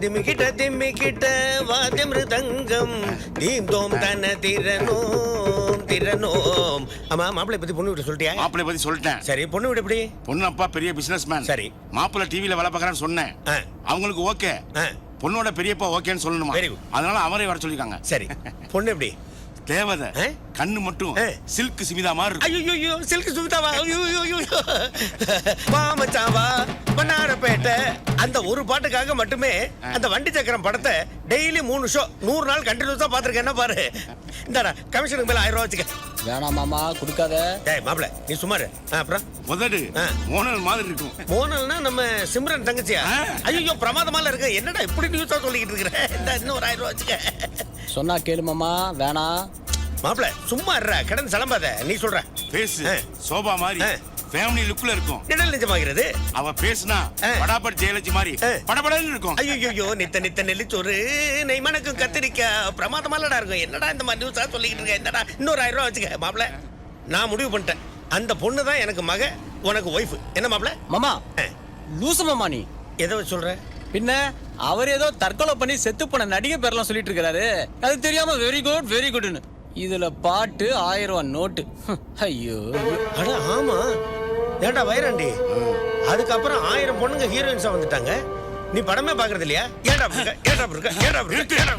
திம்மிக்கிட்ட வாத்திய மிருதங்கம் தீம் தோம் தன திறனோம் திறனோம். ஆமா, மாப்பிள்ளை பத்தி பொண்ணு வீட்டு சொல்லிட்டியா? மாப்பிள்ளை பத்தி சொல்லிட்டேன். சரி, பொண்ணு வீடு எப்படி? பொண்ணு அப்பா பெரிய பிசினஸ் மேன். சரி, மாப்பிள்ளை டிவில வேலை பார்க்கறான்னு சொன்னேன். அவங்களுக்கு ஓகே. பொண்ணோட பெரியப்பா ஓகேன்னு சொல்லணுமா? அதனால அவரே வர சொல்லிருக்காங்க. சரி, பொண்ணு எப்படி? தேவதை. கண்ணு மட்டும் சில்க் சுமிதா மாதிரி இருக்கு. ஐயோ, சில்க் சுமிதாவா? ஐயோ, மாமச்சாவா பண்ணாரப்பேட்டை அந்த ஒரு பாட்டுக்காக மட்டுமே அந்த வண்டி சக்கரம் படத்தை டெய்லி 3 ஷோ 100 நாள் கண்டினியூஸா பாத்துருக்கேன். என்ன பாரு, இந்தாடா கமிஷனுக்கு மேல 1000 ரூபாய் வச்சுக்க. வேணாம் மாமா, கொடுக்காத. டேய் மாப்ள, நீ சுமாரு. அப்புறம் முதடு மோனல் மாதிரி இருக்கும். மோனல்னா நம்ம சிம்ரன் தங்கச்சியா? ஐயோ, பிரமாதமால இருக்கு. என்னடா இப்படி நியூஸா சொல்லிக்கிட்டு இருக்கிற? இந்த இன்னும் 1000 ரூபாய் வச்சுக்க. சொன்னா கேளு மாமா. வேணாம் மாப்ள, சும்மா இருடா, கடந்து சலம்பாத. நீ சொல்ற பேஸ் சோபா மாதிரி ஃபேமிலி லுக்ல இருக்கும். நிழல் நிஜமாகிறது. அவ பேசுனா படாபட் ஜெயலட்சுமி மாதிரி படபடன்னு இருக்கும். ஐயோ, நித்த நெல்லிச்சோறு நெய் மணக்கும் கத்திரிக்கா பிரமாதமாலடா இருக்கும். என்னடா இந்த மாதிரி நியூஸா சொல்லிக்கிட்டு இருக்க? என்னடா இன்னொரு 1000 ரூபாய் வச்சுக்க. மாப்ள, நான் முடிவு பண்ணிட்டேன். அந்த பொண்ணு தான் எனக்கு மக, உனக்கு ஒய்ஃப். என்ன மாப்ள? மாமா லூசு மாமா. நீ எதை வச்சு சொல்ற? பின்ன அவர் ஏதோ தற்கொலை பண்ணி செத்து போன நடிகை பேர்லாம் சொல்லிட்டு இருக்காரு. அது தெரியாம வெரி குட்னு இதுல பாட்டு 1000 ரூபாய் நோட்டு. ஐயோ, அட ஆமா, ஏண்டா வைரண்டி, அதுக்கப்புறம் 1000 பொண்ணுங்க ஹீரோயின்ஸா வந்துட்டாங்க. நீ படமே பாக்குறது இல்லையா?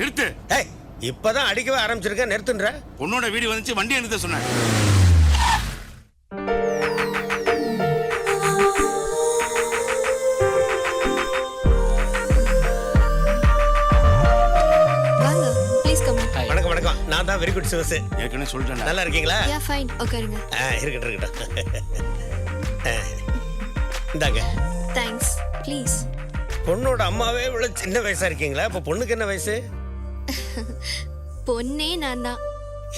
நிறுத்து. இப்பதான் அடிக்கவே ஆரம்பிச்சிருக்க, நிறுத்துன்ற. பொண்ணோட வீடு வந்துச்சு, வண்டி நிறுத்த சொன்னேன். நான் தான் வெரி குட் சிவசு. ஏற்கனவே சொல்லிட்டேன். நல்லா இருக்கீங்களா? யா ஃபைன், உட்காருங்க. இருக்கட்டும். இந்தாங்க. தேங்க்ஸ். ப்ளீஸ். பொண்ணோட அம்மாவே இவ்வளவு சின்ன வயசா இருக்கீங்களா? அப்ப பொண்ணுக்கு என்ன வயசு? பொண்ணே நான் தான்.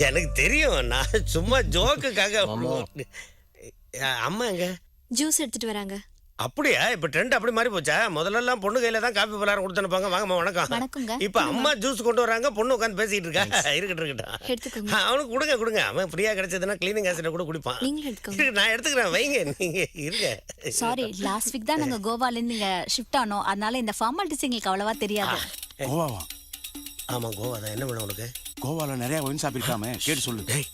எனக்கு தெரியும், நான் சும்மா ஜோக்குக்காக. அம்மா எங்க? ஜூஸ் எடுத்துட்டு வராங்க. அப்படியா? இப்ப ட்ரெண்ட் அப்படி மாறி போச்சா? முதல்ல எல்லாம் பொண்ணு கையில தான் காபி பலாரம் கொடுத்து அனுப்பாங்க. வாங்கம்மா, வணக்கம். இப்ப அம்மா ஜூஸ் கொண்டு வராங்க, பொண்ணு உட்காந்து பேசிட்டு இருக்கா. இருக்கட்டும். அவனுக்கு கொடுங்க. அவன் ஃப்ரீயா கிடைச்சதுன்னா கிளீனிங் ஆசிட் கூட குடிப்பான். நான் எடுத்துக்கிறேன், வைங்க. நீங்க இருங்க. சாரி, லாஸ்ட் வீக் தான் நாங்க கோவால இருந்து இங்க ஷிஃப்ட் ஆனோம். அதனால இந்த ஃபார்மாலிட்டிஸ் எங்களுக்கு அவ்வளவா தெரியாது. கோவாவா? ஆமா, கோவா தான். என்ன வேணும் உனக்கு? கோவால நிறைய ஒயின் ஷாப் இருக்காமே, கேட்டு சொல்லு. டேய்,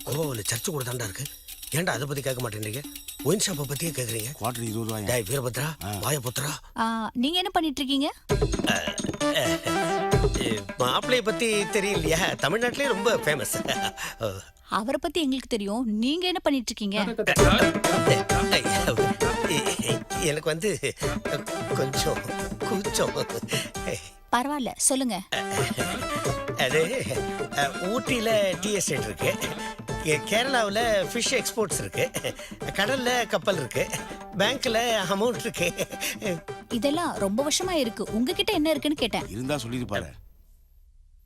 கோவால சர்ச்சு கூட தாண்டா இருக்கு. ஏன்டா அதை பத்தி கேட்க மாட்டேன்றீங்க? ஒயின் ஷாப்பை பத்தியே கேக்குறீங்க. குவார்டர் 20 ரூபாய். டேய் வீரபத்ரா, வாயபுத்ரா, நீங்க என்ன பண்ணிட்டு இருக்கீங்க? மாப்பிளைய பத்தி தெரியலையா? தமிழ்நாட்டிலே ரொம்ப ஃபேமஸ். அவரை பத்தி எங்களுக்கு தெரியும். நீங்க என்ன பண்ணிட்டு இருக்கீங்க? எனக்கு வந்து கொஞ்சம் கூச்சம். பரவாயில்ல, சொல்லுங்க. அது ஊட்டியில டீ எஸ்டேட் இருக்கு, கேரளாவில் ஃபிஷ் எக்ஸ்போர்ட்ஸ் இருக்கு, கடல்ல கப்பல் இருக்கு, பேங்க்ல அமௌண்ட் இருக்கு. இதெல்லாம் ரொம்ப வருஷமா இருக்கு. உங்ககிட்ட என்ன இருக்குன்னு கேட்டேன். இருந்தா சொல்லிட்டு பாரு.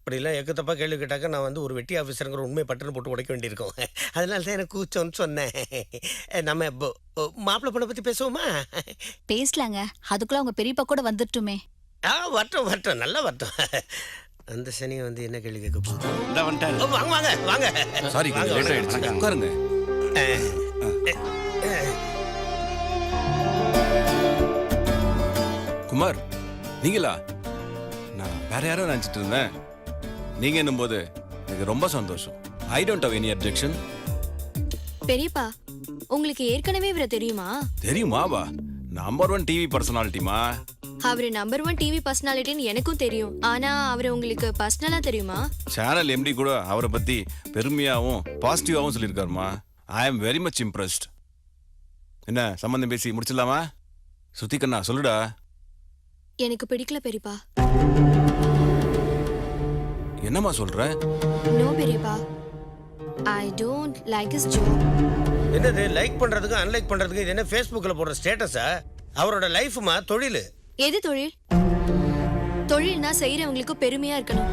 அப்படிலாம் எக்கத்தப்பா கேள்வி கேட்டாக்க நான் வந்து ஒரு வெட்டி ஆஃபீஸருங்கிற உண்மை பட்டுன்னு போட்டு உடைக்க வேண்டியிருக்கும். அதனால தான் எனக்கு கூச்சம்னு சொன்னேன். நம்ம மாப்பிள்ளை பொண்ணை பற்றி பேசுவோமா? பேசலாங்க. அதுக்குள்ள உங்க பெரியப்பா கூட வந்துட்டுமே. வரட்டும், நல்லா வரட்டும். அந்த சனியை வந்து என்ன கேள்வி கேட்க போகுது? வாங்க. சாரி, லேட் ஆயிடுச்சு. உட்காருங்க. குமார், நீங்களா? நான் வேற யாரோ நினைச்சிட்டு இருந்தேன். நீங்க என்னும்போது எனக்கு ரொம்ப சந்தோஷம். I don't have any objection. பெரியப்பா, உங்களுக்கு ஏற்கனவே இவரை தெரியுமா? தெரியுமாவா? நம்பர் 1 டிவி பர்சனாலிட்டிமா. அவரு நம்பர் 1 டிவி பர்சனாலிட்டின்னு எனக்கும் தெரியும். ஆனா அவரு உங்களுக்கு பர்சனலா தெரியுமா? சேனல் எம்டி கூட அவரை பத்தி பெருமையாவும் பாசிட்டிவாவும் சொல்லியிருக்காருமா. I am very much impressed. என்ன சம்பந்தம் பேசி முடிச்சிடலாமா? சுத்திக்கண்ணா சொல்லுடா. எனக்கு பிடிக்கல பெரியப்பா. என்னம்மா சொல்ற? நோ பெரியப்பா, I don't like his job. என்னது லைக் பண்றதுக்கு அன்லைக் பண்றதுக்கு? இது என்ன Facebookல போடுற ஸ்டேட்டஸா? அவரோட லைஃப்மா தொழில். எது தொழில்? தொழில்னா செய்யறவங்களுக்கு பெருமையா இருக்கணும்,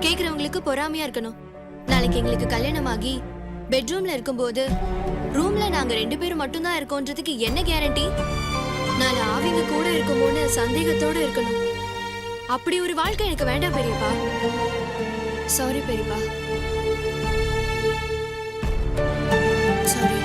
கேக்குறவங்களுக்கு பொறாமையா இருக்கணும். நாளைக்கு எங்களுக்கு கல்யாணமாகி பெட்ரூம்ல இருக்கும்போது ரூம்ல நாங்க 2 பேரும் மட்டும் தான் இருக்கோன்றதுக்கு என்ன கேரண்டி? நாளை ஆவிங்க கூட இருக்குமோன்னு சந்தேகத்தோட இருக்கணும். அப்படி ஒரு வாழ்க்கை எனக்கு வேண்டாம் பெரியப்பா. சாரி பெரியப்பா. சாரி.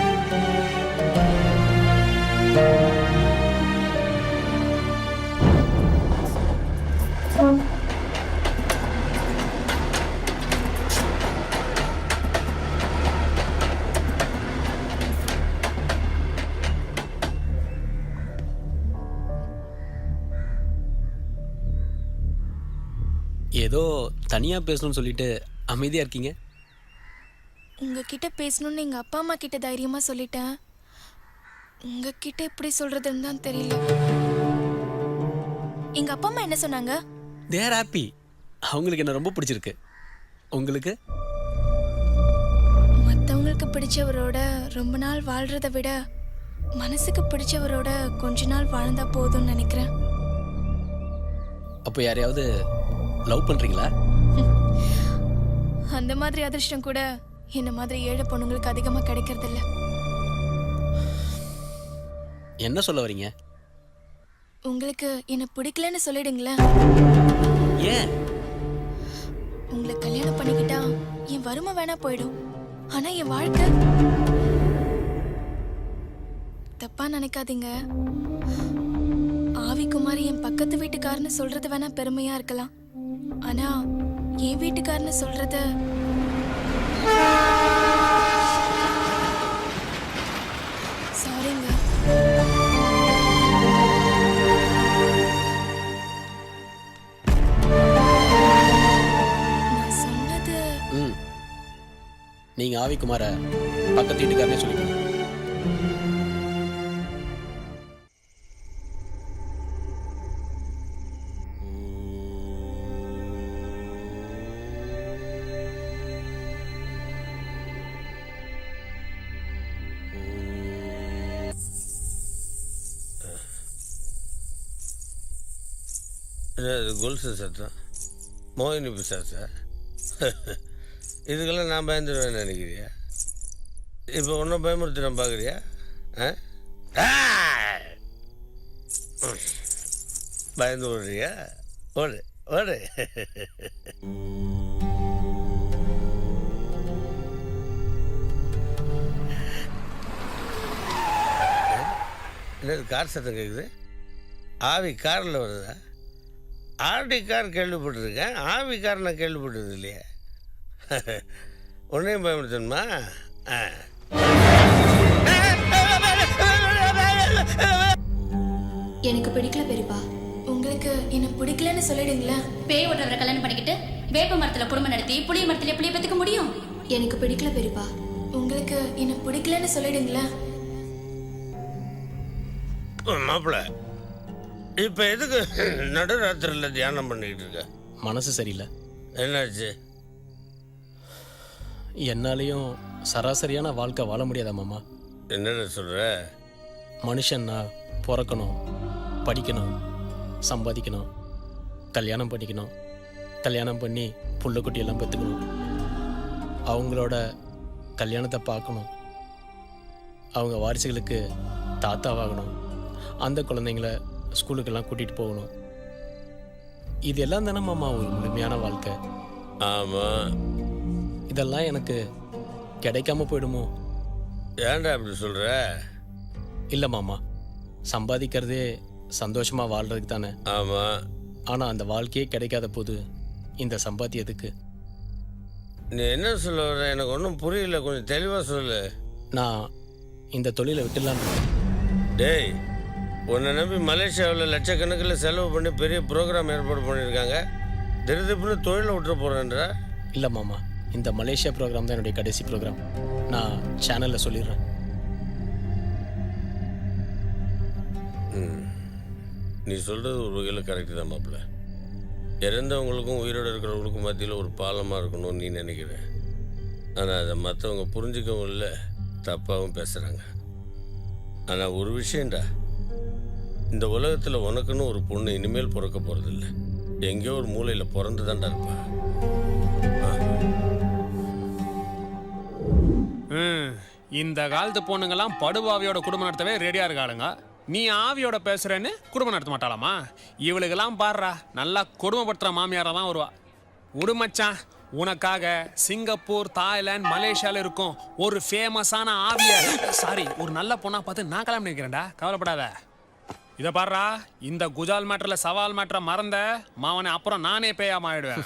ஏதோ தனியா பேசணும்னு சொல்லிட்டு அமைதியா இருக்கீங்க. உங்ககிட்ட பேசணும்னு எங்க அப்பா அம்மா கிட்ட தைரியமா சொல்லிட்டேன். உங்ககிட்ட எப்படி சொல்றதுன்னு தான் தெரியல. எங்க அப்பா அம்மா என்ன சொன்னாங்க? They are happy. அவங்களுக்கு என்ன ரொம்ப பிடிச்சிருக்கு. உங்களுக்கு? மற்றவங்களுக்கு பிடிச்சவரோட ரொம்ப நாள் வாழ்றத விட மனசுக்கு பிடிச்சவரோட கொஞ்ச நாள் வாழ்ந்தா போதும்னு நினைக்கிறேன். அப்போ யாரையாவது லவ் பண்றீங்களா? அந்த மாதிரி அதிர்ஷ்டம் கூட என்ன மாதிரி ஏழை பொண்ணுங்களுக்கு அதிகமா கிடைக்கிறது இல்ல. என்ன சொல்ல வரீங்க? உங்களுக்கு என்ன பிடிக்கலன்னு சொல்லிடுங்களேன். ஏன்? உங்களை கல்யாணம் பண்ணிக்கிட்டா என் வறுமை வேணா போயிடும். ஆனா என் வாழ்க்கை தப்பா நினைக்காதீங்க. ஆவிக்குமாரி என் பக்கத்து வீட்டுக்காரன்னு சொல்றது வேணா பெருமையா இருக்கலாம். ஆனா என் வீட்டுக்காரன்னு சொல்றது சாரிங்க. நான் சொன்னது நீங்க ஆவிக்குமார பக்கத்து வீட்டுக்காரனே சொல்லிக்கணும். கொலுசு சத்தம் மோகினி பிசாசா? இதுக்கெல்லாம் நான் பயந்துடுவேன்னு நினைக்கிறியா? இப்போ ஒன்றும் பயமுறுத்தி நான் பார்க்குறியா? பயந்து ஓடுறியா? ஓடு ஓடு. என்னது கார் சத்தம் கேட்குது? ஆவி காரில் வருதா? ஆர்டி கார் கேள்விப்பட்டிருக்கேன், ஆவி கார் நான் கேள்விப்பட்டது இல்லையா? உன்னையும் பயமுறுத்தணுமா? எனக்கு பிடிக்கல பெரியப்பா. உங்களுக்கு என்ன பிடிக்கலன்னு சொல்லிடுங்களேன். பேய் ஓட்டுறவரை கல்யாணம் பண்ணிக்கிட்டு வேப்ப மரத்துல குடும்பம் நடத்தி புளிய மரத்துல புளிய பத்துக்க முடியும்? எனக்கு பிடிக்கல பெரியப்பா. உங்களுக்கு என்ன பிடிக்கலன்னு சொல்லிடுங்களேன். மாப்பிள்ள, இப்போ எதுக்கு நடுராத்திரியில் தியானம் பண்ணிக்கிட்டு இருக்க? மனசு சரியில்லை. என்னாச்சு? என்னாலையும் சராசரியான வாழ்க்கை வாழ முடியாதா மாமா? என்னென்ன சொல்கிற? மனுஷன்னா பிறக்கணும், படிக்கணும், சம்பாதிக்கணும், கல்யாணம் பண்ணிக்கணும், கல்யாணம் பண்ணி புள்ள குட்டியெல்லாம் பெற்றுக்கணும், அவங்களோட கல்யாணத்தை பார்க்கணும், அவங்க வாரிசுகளுக்கு தாத்தாவாகணும், அந்த குழந்தைங்கள ஸ்கூலுக்கெல்லாம் கூட்டிகிட்டு போகணும். இது எல்லாம் தானே மாமா ஒரு முழுமையான வாழ்க்கை. ஆமாம். இதெல்லாம் எனக்கு கிடைக்காம போயிடுமோ? ஏன்டா அப்படி சொல்கிற? இல்லை மாமா, சம்பாதிக்கிறதே சந்தோஷமாக வாழ்கிறதுக்கு தானே. ஆமாம். ஆனால் அந்த வாழ்க்கையே கிடைக்காத போது இந்த சம்பாத்தியத்துக்கு. நீ என்ன சொல்ல வர? எனக்கு ஒன்றும் புரியல, கொஞ்சம் தெளிவாக சொல்லு. நான் இந்த தொழிலை விட்டுலான்னு. டேய், உன்னை நம்பி மலேசியாவில் லட்சக்கணக்கில் செலவு பண்ணி பெரிய ப்ரோக்ராம் ஏற்பாடு பண்ணியிருக்காங்க. திருதிப்புன்னு தொழிலை விட்டுற போகிறேன்றா? இல்லை மாமா, இந்த மலேசியா ப்ரோக்ராம் தான் என்னுடைய கடைசி ப்ரோக்ராம். நான் சேனலில் சொல்லிடுறேன். நீ சொல்கிறது ஒரு வகையில் கரெக்டு தான் மாப்பிள்ள. இறந்தவங்களுக்கும் உயிரோடு இருக்கிறவங்களுக்கும் மத்தியில் ஒரு பாலமாக இருக்கணும்னு நீ நினைக்கிற. ஆனால் அதை மற்றவங்க புரிஞ்சிக்கவும் இல்லை, தப்பாகவும் பேசுகிறாங்க. ஆனால் ஒரு விஷயம்டா, இந்த உலகத்தில் உனக்குன்னு ஒரு பொண்ணு இனிமேல் பிறக்க போகிறதில்ல. எங்கேயோ ஒரு மூலையில் பிறந்து தான்டா இருப்பா. இந்த காலத்து பொண்ணுங்கெல்லாம் படுபாவியோட குடும்பம் நடத்தவே ரெடியாக இருக்காளுங்க. நீ ஆவியோட பேசுறேன்னு குடும்பம் நடத்த மாட்டாளாமா? இவளுக்கெல்லாம் பாடுறா, நல்லா குடும்பப்படுத்துகிற மாமியாராக தான் வருவா. உடுமச்சான், உனக்காக சிங்கப்பூர், தாய்லாந்து, மலேசியாவில் இருக்கும் ஒரு ஃபேமஸான ஆவிய, சாரி, ஒரு நல்ல பொண்ணா பார்த்து நான் கல்யாணம் பண்ணிக்கிறேன்டா. கவலைப்படாத. இதை பாடுறா, இந்த குஜால் மேட்டர்ல சவால் மேட்டரை மறந்த மாவனை அப்புறம் நானே பேயாம ஆயிடுவேன்.